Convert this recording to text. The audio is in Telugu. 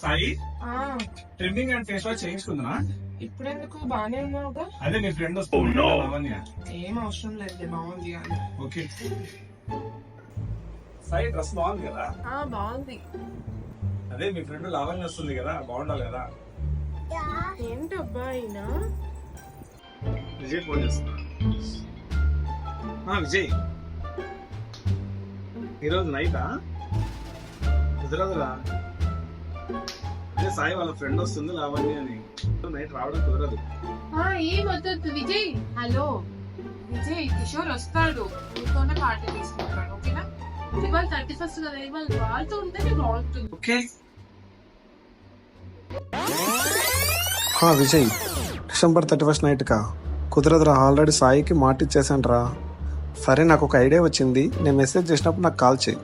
సాయి ఆ, ట్రిమ్మింగ్ అండ్ ఫేస్ వాష్ చేయించుకుందా? ఇప్పుడెందుకు బానే ఉన్నావుగా? అదే మీ ఫ్రెండ్ వస్తుంది లావణ్య. ఏం అవసరం లేదు, బాగుంది అని. ఓకే సాయి డ్రెస్ బాగుంది కదా? బాగుంది. అదే మీ ఫ్రెండ్ లావణ్య వస్తుంది కదా, బాగుండాలి కదా. ఏంటబ్బా అయినా? విజయ్ ఫోన్ చేస్తున్నా. విజయ్ ఈరోజు నైటా? కుదరదురా. అదే సాయి వాళ్ళ ఫ్రెండ్ వస్తుంది లావణ్య అని, నైట్ రావడం కుదరదు. ఏం వద్దు విజయ్. హలో విజయ్, కిషోర్ వస్తాడు, నీతోనే పార్టీ తీసుకుంటాడు. ఓకేనా? ఇవాళ 31st కదా, ఇవాళ వాళ్ళతో ఉంటేనే బాగుంటుంది. ఓకే విజయ్, డిసెంబర్ 31st నైట్కా కుదరదురా. ఆల్రెడీ సాయికి మాట ఇచ్చేసాను రా. సరే, నాకు ఒక ఐడియా వచ్చింది. నేను మెసేజ్ చేసినప్పుడు నాకు కాల్ చేయి.